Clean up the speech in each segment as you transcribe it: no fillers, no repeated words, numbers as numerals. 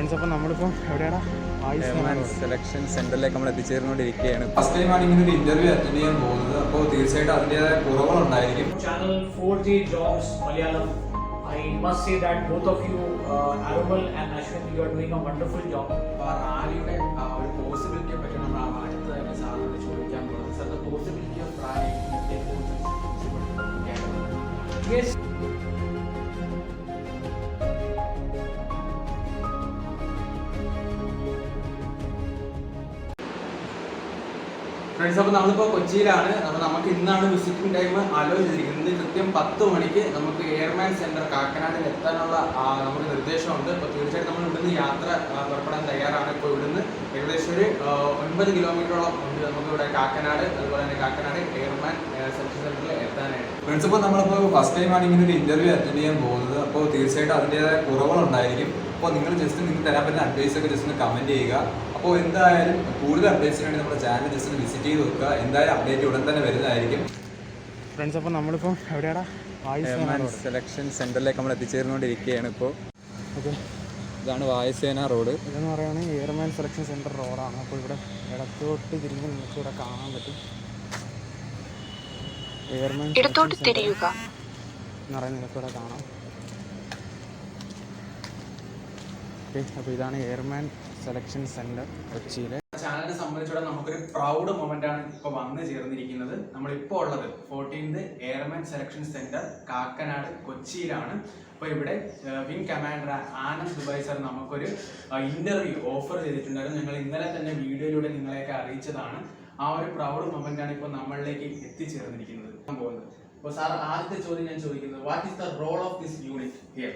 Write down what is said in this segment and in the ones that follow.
Friends, അപ്പോൾ നമ്മളിപ്പോൾ എവിടെയാണ്? സെലക്ഷൻ സെന്ററിലേക്ക് നമ്മൾ എത്തിച്ചേർന്നുകൊണ്ടിരിക്കുകയാണ്. ഫസ്റ്റ് ടൈമാണ് ഇങ്ങനെ ഒരു ഇന്റർവ്യൂ അറ്റൻഡ് ചെയ്യാൻ പോകുന്നത്. അപ്പോൾ തീർച്ചയായിട്ടും അതിൻ്റെതായ കുറവുകളുണ്ടായിരിക്കും. Channel 4G Jobs Malayalam. I must say that both of you, AIRMEN and Ashwin, you are doing a wonderful job. റാലിയുടെ ഒരു പോസിബിലിറ്റിയെ പറ്റി നമ്മൾ അടുത്തതായിട്ട് സാറിനോട് ചോദിക്കാൻ പോകുന്നത്. Sir, the possibility of rally in Indian forces is possible in Canada? Yes. Friends, അപ്പോൾ നമ്മളിപ്പോൾ കൊച്ചിയിലാണ്. അപ്പോൾ നമുക്ക് ഇന്നാണ് വിസിറ്റിംഗ് ടൈം അലോ ചെയ്തിരിക്കുന്നത്. ഇന്ന് കൃത്യം 10 മണിക്ക് നമുക്ക് എയർമാൻ സെൻറ്റർ കാക്കനാടിൽ എത്താനുള്ള നമുക്ക് നിർദ്ദേശമുണ്ട്. അപ്പോൾ തീർച്ചയായിട്ടും നമ്മൾ ഇവിടുന്ന് യാത്ര പുറപ്പെടാൻ തയ്യാറാണ്. ഇപ്പോൾ ഇവിടുന്ന് ഏകദേശം ഒരു 9 കിലോമീറ്ററോളം ഉണ്ട് നമുക്ക് ഇവിടെ കാക്കനാട്, അതുപോലെ തന്നെ കാക്കനാട് എയർമാൻ സെലക്ഷൻ സെൻറ്ററിൽ എത്താനായിട്ട്. ഫ്രണ്ട്സ്, ഇപ്പോൾ നമ്മളിപ്പോൾ ഫസ്റ്റ് ടൈമാണ് ഇങ്ങനെ ഒരു ഇന്റർവ്യൂ അറ്റൻഡ് ചെയ്യാൻ പോകുന്നത്. അപ്പോൾ തീർച്ചയായിട്ടും അതിൻ്റെതായ കുറവുകളുണ്ടായിരിക്കും. അപ്പോൾ നിങ്ങൾ ജസ്റ്റ് നിങ്ങൾക്ക് തരാൻ പറ്റുന്ന അഡ്വൈസ് ഒക്കെ ജസ്റ്റ് ഒന്ന് കമൻറ്റ് ചെയ്യുക. അപ്പോൾ എന്തായാലും കൂടുതൽ അപ്ഡേറ്റ്സിന് വേണ്ടി നമ്മുടെ ചാനൽ ജസ്റ്റ് ഒന്ന് വിസിറ്റ് ചെയ്ത് നോക്കുക. എന്തായാലും അപ്ഡേറ്റ് ഉടൻ തന്നെ വരുന്നതായിരിക്കും. ഫ്രണ്ട്സ്, അപ്പോൾ നമ്മളിപ്പോൾ എവിടെയാണ്? സെലക്ഷൻ സെന്ററിലേക്ക് നമ്മൾ എത്തിച്ചേർന്നുകൊണ്ടിരിക്കുകയാണ്. ഇപ്പോൾ ഓക്കെ, ഇതാണ് വായുസേന റോഡ്. ഇതെന്ന് പറയുകയാണെങ്കിൽ എയർമാൻ സെലക്ഷൻ സെൻറ്റർ റോഡാണ്. അപ്പോൾ ഇവിടെ ഇടത്തോട്ട് തിരിഞ്ഞ് നിങ്ങൾക്ക് ഇവിടെ കാണാൻ പറ്റും. എയർമാൻ ഇടത്തോട്ട് തിരിയുക എന്ന് പറയുന്നത് നിങ്ങൾക്ക് ഇവിടെ കാണാം. ഓക്കെ, അപ്പോൾ ഇതാണ് എയർമാൻ സെലക്ഷൻ സെൻറ്റർ കൊച്ചിയിലെ. ചാനലിനെ സംബന്ധിച്ചിടത്തോളം നമുക്കൊരു പ്രൗഡ് മൊമെന്റ് ആണ് ഇപ്പോൾ വന്നു ചേർന്നിരിക്കുന്നത്. നമ്മളിപ്പോൾ ഉള്ളത് 14th airman selection centre Kakkanad കൊച്ചിയിലാണ്. അപ്പോൾ ഇവിടെ wing commander Anand Dubai sir നമുക്കൊരു ഇന്റർവ്യൂ ഓഫർ ചെയ്തിട്ടുണ്ടായിരുന്നു. ഞങ്ങൾ ഇന്നലെ തന്നെ വീഡിയോയിലൂടെ നിങ്ങളെയൊക്കെ അറിയിച്ചതാണ്. ആ ഒരു പ്രൗഡ് മൊമെന്റ് ആണ് ഇപ്പോൾ നമ്മളിലേക്ക് എത്തിച്ചേർന്നിരിക്കുന്നത് പോകുന്നത്. അപ്പോൾ സാർ, ആദ്യത്തെ ചോദ്യം ഞാൻ ചോദിക്കുന്നത്, what is the role of this unit here?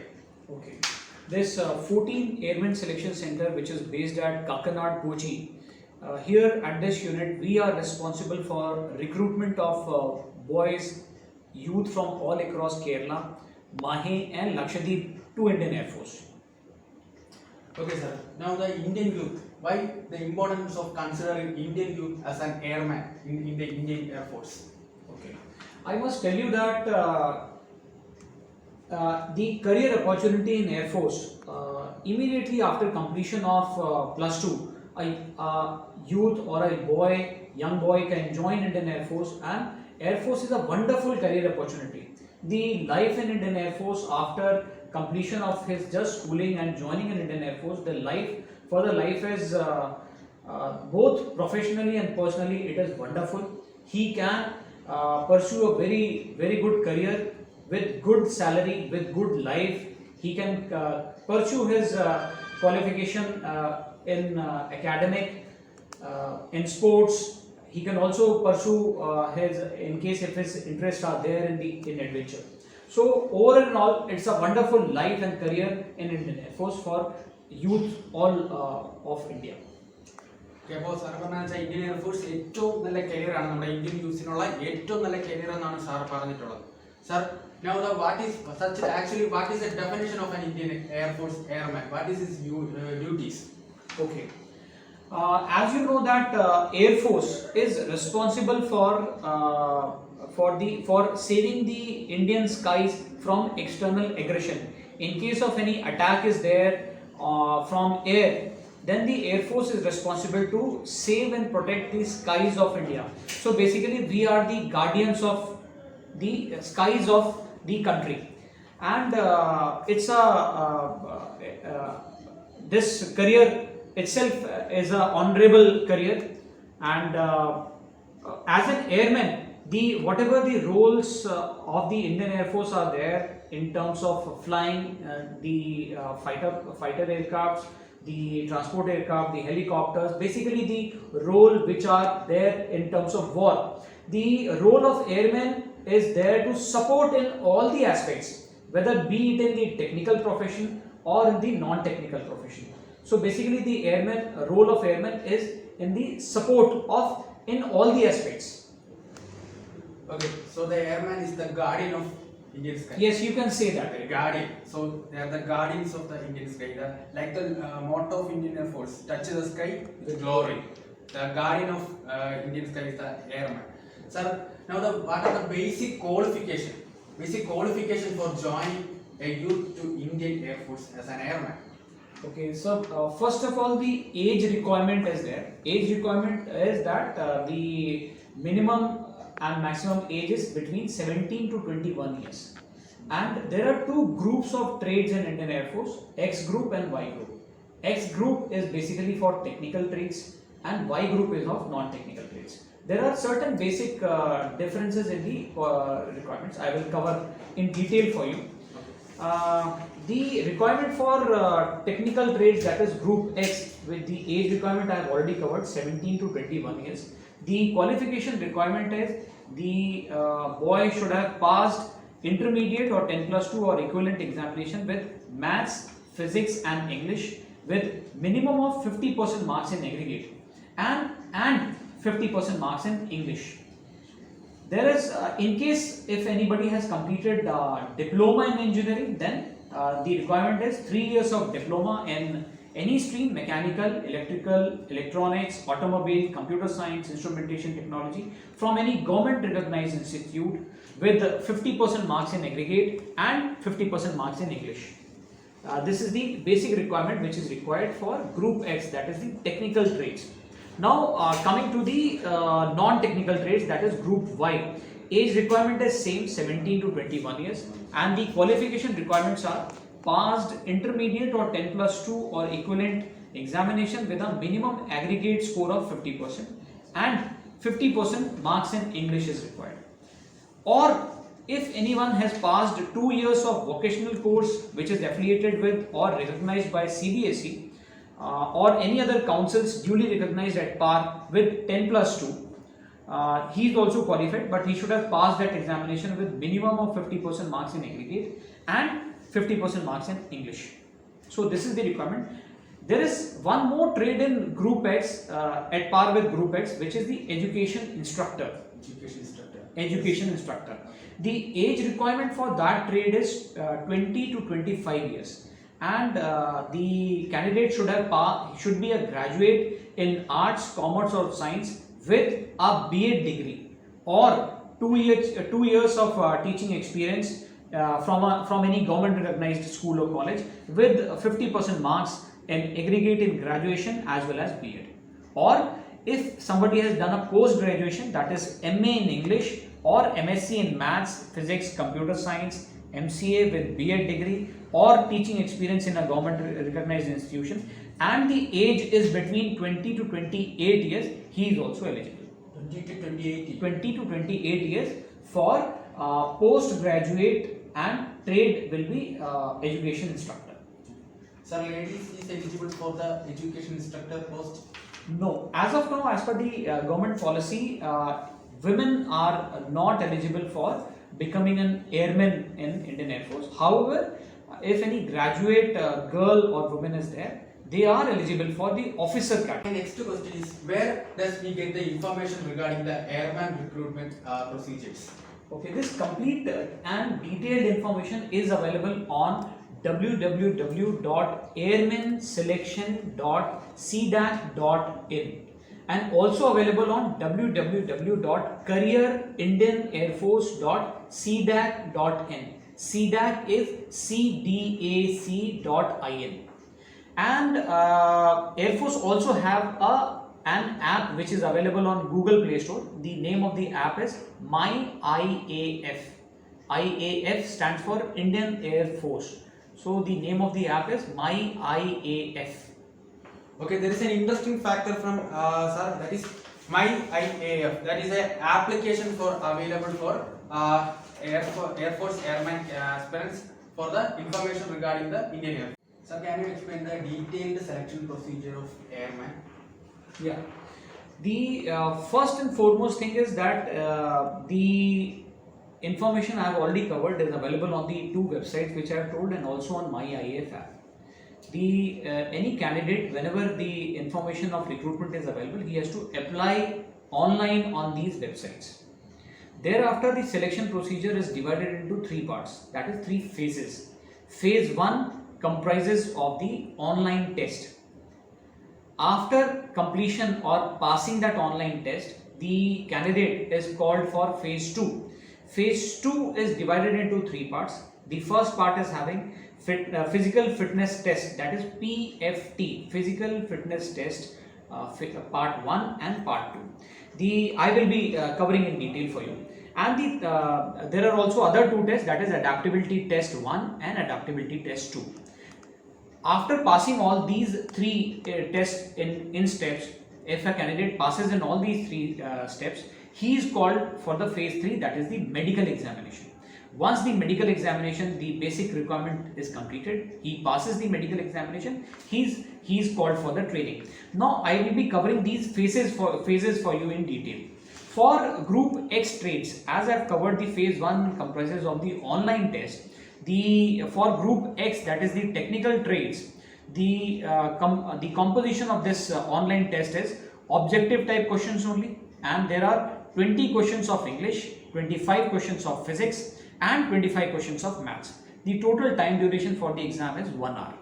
Okay. This 14 Airmen Selection Center, which is based at Kakanad, Kochi. Here at this unit, we are responsible for recruitment of boys, youth from all across Kerala, Mahe and Lakshadweep to Indian Air Force. Okay, sir. Now the Indian youth. Why the importance of considering Indian youth as an airman in the Indian Air Force? Okay. I must tell you that the career opportunity in Air Force, immediately after completion of +2, a youth or a young boy can join Indian Air Force, and Air Force is a wonderful career opportunity. The life in Indian Air Force after completion of his just schooling and joining in Indian Air Force, the life is both professionally and personally, it is wonderful. He can pursue a very, very good career with good salary, with good life. He can pursue his qualification in academic, in sports. He can also pursue his, in case if his interests are there in adventure. So over and all, it's a wonderful life and career in Indian Air Force for youth all of India. അപ്പോൾ sir പറഞ്ഞാൽ Indian air force ഏറ്റവും നല്ല കരിയറാണ്, നമ്മുടെ Indian യൂസിനുള്ള ഏറ്റവും നല്ല career എന്നാണ് sir പറഞ്ഞിട്ടുള്ളത്. Sir, now what is the definition of an Indian Air Force airman? What is his duties? Okay. As you know that Air Force is responsible for saving the Indian skies from external aggression. In case of any attack is there from air, then the Air Force is responsible to save and protect the skies of India. So basically, we are the guardians of the skies of the country, and it's this career itself is a honorable career, and as an airman, whatever the roles of the Indian Air Force are there in terms of flying the fighter aircrafts, the transport aircraft, the helicopters, basically the role which are there in terms of war. The role of airmen is there to support in all the aspects, whether be it in the technical profession or in the non-technical profession. So basically the role of airman is in the support of in all the aspects. Okay, so the airman is the guardian of Indian sky. Yes, you can say that. Guardian. So they are the guardians of the Indian sky. Like the motto of Indian Air Force: "Touch the sky with glory." The guardian of Indian sky is the airman. Sir, now what are the basic qualification for joining a youth to Indian Air Force as an airman? Okay, so first of all, the age requirement is there. Age requirement is that the minimum and maximum age is between 17 to 21 years. And there are two groups of trades in Indian Air Force, X group and Y group. X group is basically for technical trades and Y group is of non-technical trades. There are certain basic differences in the requirements. I will cover in detail for you. The requirement for technical trades, that is group X, with the age requirement I have already covered, 17 to 21 years. The qualification requirement is the boy should have passed intermediate or 10+2 or equivalent examination with maths, physics and English with minimum of 50% marks in aggregate and 50% marks in English. There is, in case if anybody has completed diploma in engineering, then the requirement is 3 years of diploma in any stream: mechanical, electrical, electronics, automobile, computer science, instrumentation technology, from any government recognized institute with 50% marks in aggregate and 50% marks in English. This is the basic requirement which is required for group X, that is the technical trades. Now coming to the non-technical trades, that is group Y. Age requirement is same, 17 to 21 years, and the qualification requirements are passed intermediate or 10+2 or equivalent examination with a minimum aggregate score of 50% and 50% marks in English is required. Or if anyone has passed 2 years of vocational course which is affiliated with or recognized by CBSE or any other councils duly recognized at par with 10+2, he is also qualified, but he should have passed that examination with minimum of 50% marks in aggregate and 50% marks in English. So this is the requirement. There is one more trade in group X at par with group X, which is the education instructor. Education instructor. The age requirement for that trade is 20 to 25 years, and the candidate should be a graduate in arts, commerce or science with a BEd degree or 2 years of teaching experience from any government recognized school or college with 50% marks in aggregate in graduation as well as BEd. Or if somebody has done a post graduation, that is MA in English or MSc in maths, physics, computer science, MCA with BEd degree or teaching experience in a government recognized institution, and the age is between 20 to 28 years, he is also eligible. 20 to 28 years for postgraduate, and trade will be education instructor. Sir, ladies is eligible for the education instructor post? No, as of now, as per the government policy, women are not eligible for becoming an airman in Indian Air Force. However, if any graduate girl or woman is there, they are eligible for the officer category. My next question is, where does we get the information regarding the airman recruitment procedures? Okay, this complete and detailed information is available on www.airmenselection.cdac.in and also available on www.careerindianairforce.cdac.in. CDAC is cdac.in. And Air Force also have an app which is available on Google Play Store. The name of the app is My IAF. IAF stands for Indian Air Force. So the name of the app is My IAF. Okay, there is an interesting factor from sir, that is My IAF. That is an application for available for Air Force Airman aspirants for the information regarding the Indian Air Force. Sir, can you explain the detailed selection procedure of Airman? Yeah. The first and foremost thing is that the information I have already covered is available on the two websites which I have told, and also on My IAF app. Any candidate, whenever the information of recruitment is available, he has to apply online on these websites. Thereafter, the selection procedure is divided into 3 parts, that is 3 phases. Phase 1 comprises of the online test. After completion or passing that online test, the candidate is called for phase 2. Phase 2 is divided into 3 parts. The first part is having physical fitness test, that is PFT, physical fitness test, part 1 and part 2. I will be covering in detail for you. And there are also other two tests, that is adaptability test 1 and adaptability test 2. After passing all these three tests in steps, if a candidate passes in all these three steps, he is called for the phase 3, that is the medical examination. Once the medical examination, the basic requirement is completed, he passes the medical examination, he is called for the training. Now I will be covering these phases for you in detail. For group X trades, as I have covered, the phase 1 comprises of the online test. For group X, that is the technical trades, the composition of this online test is objective type questions only, and there are 20 questions of English, 25 questions of physics and 25 questions of maths. The total time duration for the exam is 1 hour.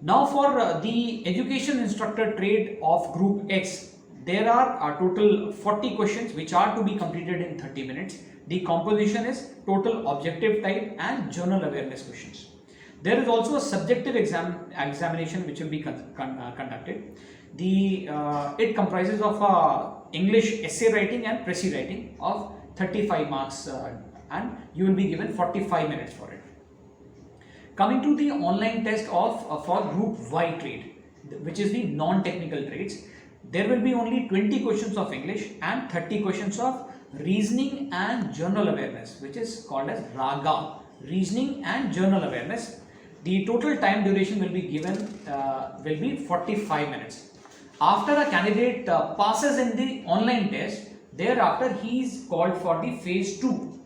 Now for the education instructor trade of group X, there are a total 40 questions which are to be completed in 30 minutes. The composition is total objective type and general awareness questions. There is also a subjective examination which will be conducted. It comprises of English essay writing and précis writing of 35 marks and you will be given 45 minutes for it. Coming to the online test for group Y trade, which is the non-technical trades, there will be only 20 questions of English and 30 questions of reasoning and general awareness, which is called as RAGA, reasoning and general awareness. The total time duration will be given will be 45 minutes. After a candidate passes in the online test, thereafter he is called for the phase 2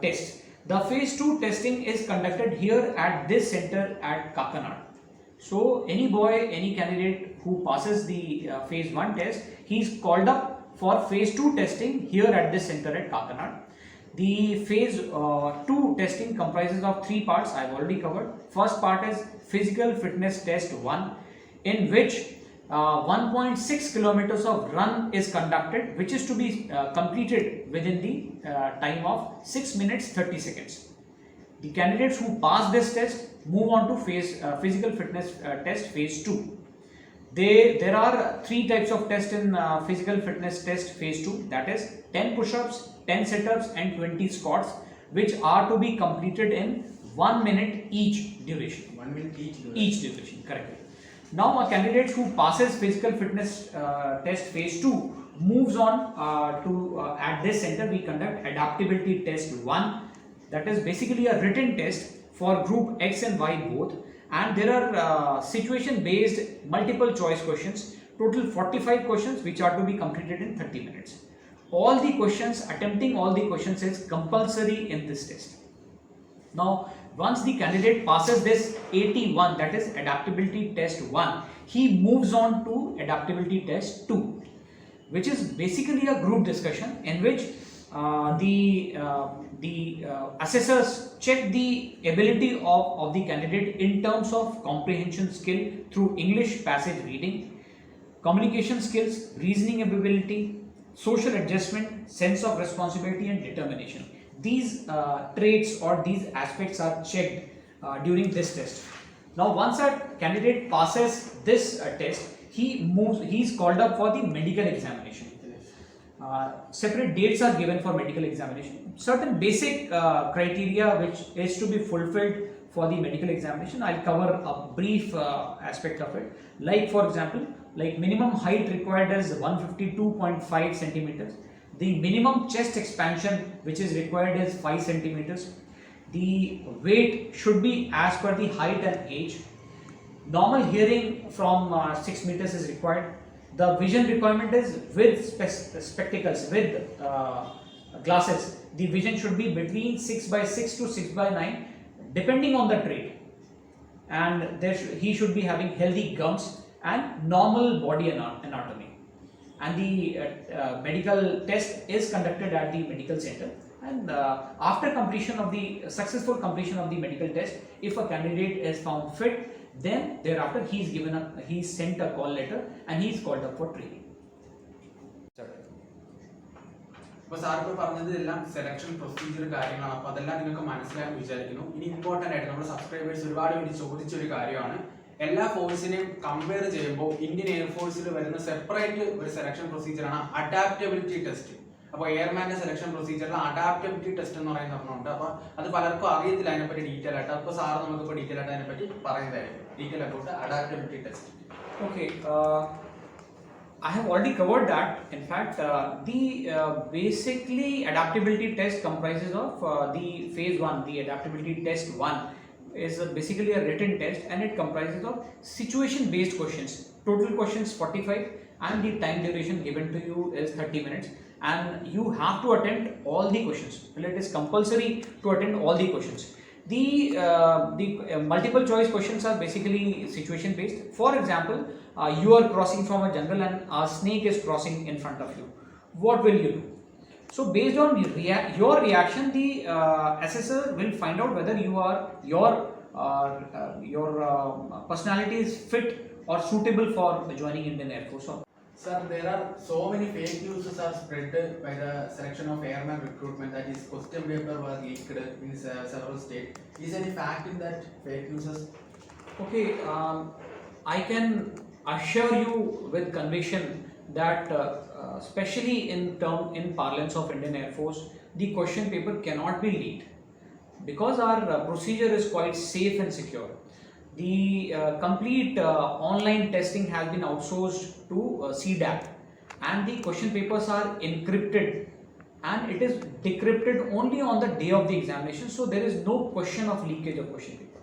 test. The phase 2 testing is conducted here at this center at Kakanad. So any candidate who passes the phase 1 test, he is called up for phase 2 testing here at this center at Kakanad. The phase 2 testing comprises of 3 parts I have already covered. First part is physical fitness test 1, in which 1.6 kilometers of run is conducted, which is to be completed within the time of 6 minutes 30 seconds. The candidates who pass this test move on to physical fitness test phase 2. There are 3 types of tests in physical fitness test phase 2, that is 10 push-ups, 10 sit-ups and 20 squats, which are to be completed in 1 minute each duration. 1 minute each duration, correct. Now a candidate who passes physical fitness test phase 2 moves on at this center we conduct adaptability test 1, that is basically a written test for group X and Y both, and there are situation based multiple choice questions, total 45 questions which are to be completed in 30 minutes. Attempting all the questions is compulsory in this test. Now once the candidate passes this AT1, that is adaptability test 1, he moves on to adaptability test 2, which is basically a group discussion in which the assessors check the ability of the candidate in terms of comprehension skill through English passage reading, communication skills, reasoning ability, social adjustment, sense of responsibility and determination. These traits or these aspects are checked during this test. Now once a candidate passes this test, he is called up for the medical examination. Separate dates are given for medical examination. Certain basic criteria which is to be fulfilled for the medical examination, I will cover a brief aspect of it. Like for example, like minimum height required is 152.5 centimeters. The minimum chest expansion which is required is 5 centimeters. The weight should be as per the height and age. Normal hearing from 6 meters is required. The vision requirement is with spectacles, with glasses. The vision should be between 6/6 to 6/9 depending on the trade. And he should be having healthy gums and normal body anatomy. And the medical test is conducted at the medical center, and after successful completion of the medical test, if a candidate is found fit, then thereafter he is sent a call letter and he is called up for training. അപ്പോൾ sir ഇപ്പോൾ പറഞ്ഞത് എല്ലാം selection procedure കാര്യങ്ങളാണ്. അപ്പോൾ അതെല്ലാം നിങ്ങൾക്ക് മനസ്സിലായെന്ന് വിചാരിക്കുന്നു. ഇനി ഇമ്പോർട്ടൻ്റ് ആയിട്ട് നമ്മുടെ സബ്സ്ക്രൈബേഴ്സ് ഒരുപാട് വേണ്ടി ചോദിച്ചൊരു കാര്യമാണ്, എല്ലാ ഫോഴ്സിനെയും കമ്പയർ ചെയ്യുമ്പോൾ ഇന്ത്യൻ എയർഫോഴ്സിൽ വരുന്ന സെപ്പറേറ്റ് ഒരു സെലക്ഷൻ പ്രൊസീജിയറാണ് അഡാപ്റ്റബിലിറ്റി ടെസ്റ്റ്. അപ്പോൾ എയർമാൻ്റെ സെലക്ഷൻ പ്രൊസീജിയറിൽ അഡാപ്റ്റബിലിറ്റി ടെസ്റ്റ് എന്ന് പറയുന്ന ഒരെണ്ണമുണ്ട്. അപ്പോൾ അത് പലർക്കും അറിയത്തില്ല അതിനെപ്പറ്റി ഡീറ്റെയിൽ ആയിട്ട്. അപ്പോൾ സാർ നമുക്കിപ്പോൾ ഡീറ്റെയിൽ ആയിട്ട് അതിനെപ്പറ്റി പറയുന്നതായിരിക്കും. Detail about adaptability test. Okay, I have already covered that. In fact, the basically adaptability test comprises of the phase 1, the adaptability test 1 is basically a written test, and it comprises of situation based questions. Total questions 45 and the time duration given to you is 30 minutes, and you have to attend all the questions. Well, it is compulsory to attend all the questions. The multiple choice questions are basically situation based. For example, you are crossing from a jungle and a snake is crossing in front of you. What will you do? So based on your reaction, the assessor will find out whether your personality is fit or suitable for joining Indian Air Force. Sir, there are so many fake news are spread by the selection of airman recruitment, that is question paper was leaked in several states. Is any fact in that fake news? Okay, I can assure you with conviction that especially in parlance of Indian Air Force, the question paper cannot be leaked because our procedure is quite safe and secure. The complete online testing has been outsourced to CDAP, and the question papers are encrypted, and it is decrypted only on the day of the examination, so there is no question of leakage of question paper.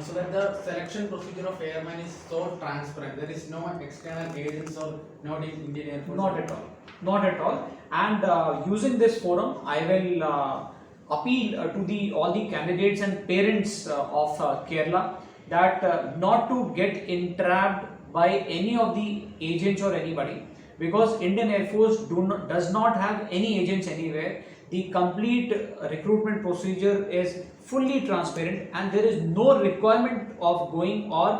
So that the selection procedure of airman is so transparent, there is no external agents or not in Indian Air Force? Not at all, not at all. And using this forum, I will appeal to all the candidates and parents of Kerala that not to get entrapped by any of the agents or anybody, because Indian Air Force does not have any agents anywhere. The complete recruitment procedure is fully transparent, and there is no requirement of going or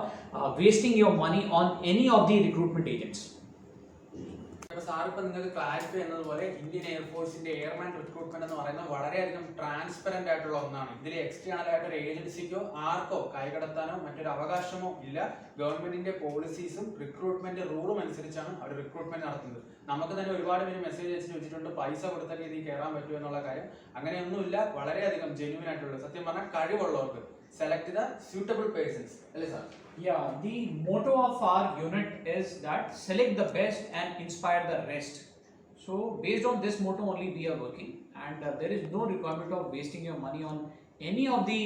wasting your money on any of the recruitment agents. അപ്പോൾ sir ഇപ്പോൾ നിങ്ങൾക്ക് clarify ചെയ്യുന്നതുപോലെ Indian എയർഫോഴ്സിന്റെ airman recruitment എന്ന് പറയുന്നത് വളരെയധികം transparent ആയിട്ടുള്ള ഒന്നാണ്. ഇതിൽ എക്സ്റ്റേണൽ ആയിട്ട് ഒരു ഏജൻസിക്കോ ആർക്കോ കൈകടത്താനോ മറ്റൊരു അവകാശമോ ഇല്ല. ഗവൺമെന്റിന്റെ പോളിസീസും റിക്രൂട്ട്മെന്റ് റൂളും അനുസരിച്ചാണ് അവർ റിക്രൂട്ട്മെന്റ് നടത്തുന്നത്. നമുക്ക് തന്നെ ഒരുപാട് പേര് മെസ്സേജ് അയച്ച് ചോദിച്ചിട്ടുണ്ട് പൈസ കൊടുത്തൊക്കെ ഇതിൽ കയറാൻ പറ്റുമോ എന്നുള്ള കാര്യം. അങ്ങനെയൊന്നുമില്ല, വളരെയധികം ജെന്യൂൻ ആയിട്ടുള്ളത്, സത്യം പറഞ്ഞാൽ കഴിവുള്ളവർക്ക് select the suitable persons. Yeah, the motto of our unit is that select the best and inspire the rest. So based on this motto only we are working, and there is no requirement of wasting your money on any of the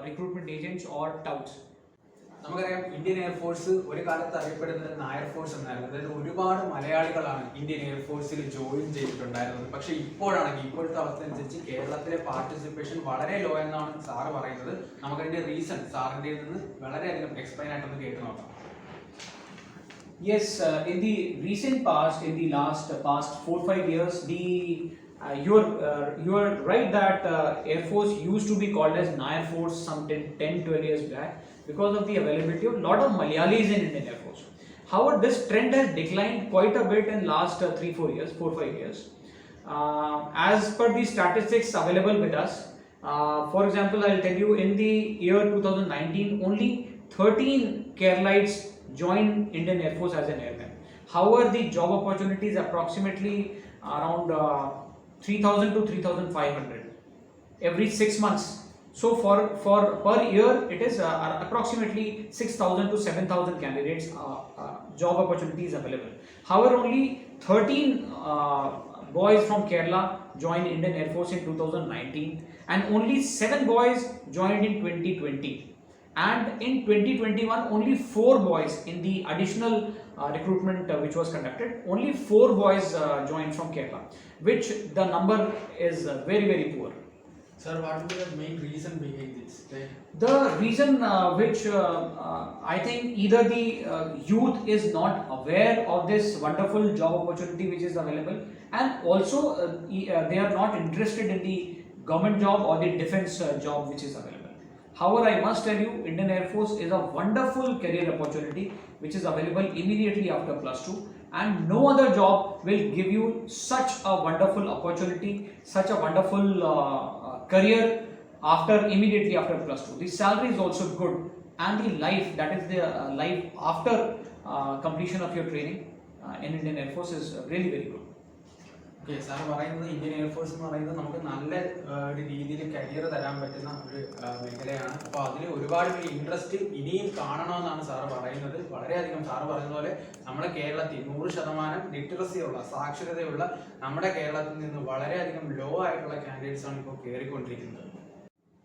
recruitment agents or touts. നമുക്കറിയാം Indian air force ഒരു കാലത്ത് അറിയപ്പെടുന്നത് Nair force എന്നായിരുന്നു. അതായത് ഒരുപാട് മലയാളികളാണ് Indian എയർഫോഴ്സിൽ join ചെയ്തിട്ടുണ്ടായിരുന്നത്. പക്ഷേ ഇപ്പോഴാണെങ്കിൽ ഇപ്പോഴത്തെ അവസ്ഥ അനുസരിച്ച് കേരളത്തിലെ പാർട്ടിസിപ്പേഷൻ വളരെ ലോ എന്നാണ് സാറ് പറയുന്നത്. നമുക്കതിന്റെ റീസൺ സാറിൻ്റെ നിന്ന് വളരെയധികം എക്സ്പ്ലെയിൻ ആയിട്ടൊന്ന് കേട്ട് നോക്കാം. Yes, in the recent past, in the past 4-5 years, you are right that Air Force used to be called as Nair Force some 10-12 years back, because of the availability of lot of Malayalis in Indian Air Force. However, this trend has declined quite a bit in last 4-5 years. As per the statistics available with us, for example, I will tell you, in the year 2019, only 13 Keralites joined Indian Air Force as an airman. However, the job opportunity is approximately around 3,000 to 3,500 every 6 months. So for per year, it is approximately 6,000 to 7,000 candidates job opportunities available. However, only 13 boys from Kerala joined Indian Air Force in 2019, and only 7 boys joined in 2020. And in 2021, only 4 boys in the additional recruitment which was conducted, only 4 boys joined from Kerala, which the number is very, very poor. Sir, what will be the main reason behind this? The reason which I think either the youth is not aware of this wonderful job opportunity which is available, and also they are not interested in the government job or the defense job which is available. However, I must tell you, Indian Air Force is a wonderful career opportunity which is available immediately after +2, and no other job will give you such a wonderful opportunity, such a wonderful career immediately after +2. The salary is also good, and the life, that is the life after completion of your training in Indian Air Force, is really very good. Okay, sir പറയുന്നത് Indian air force എന്ന് പറയുന്നത് നമുക്ക് നല്ല ഒരു രീതിയിൽ career തരാൻ പറ്റുന്ന ഒരു മേഖലയാണ്. അപ്പോൾ അതിൽ ഒരുപാട് പേര് ഇൻട്രസ്റ്റ് ഇനിയും കാണണമെന്നാണ് സാറ് പറയുന്നത്. വളരെയധികം സാറ് പറയുന്ന പോലെ നമ്മുടെ കേരളത്തിൽ 100% ലിറ്ററസി ഉള്ള, സാക്ഷരതയുള്ള നമ്മുടെ കേരളത്തിൽ നിന്ന് വളരെയധികം ലോ ആയിട്ടുള്ള കാൻഡിഡേറ്റ്സ് ആണ് ഇപ്പോൾ കയറിക്കൊണ്ടിരിക്കുന്നത്.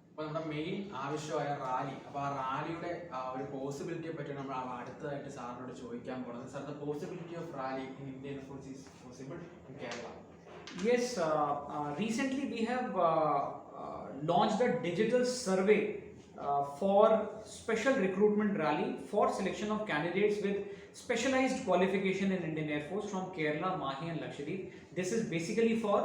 അപ്പോൾ നമ്മുടെ മെയിൻ ആവശ്യമായ റാലി, അപ്പോൾ ആ റാലിയുടെ ഒരു പോസിബിലിറ്റിയെ പറ്റി നമ്മൾ അടുത്തതായിട്ട് സാറിനോട് ചോദിക്കാൻ പോകുന്നത്. Sir, the possibility of rally in Indian air force is possible in Kerala? Yes, recently we have launched a digital survey for special recruitment rally for selection of candidates with specialized qualification in Indian Air Force from Kerala, Mahi and Lakshadweep. This is basically for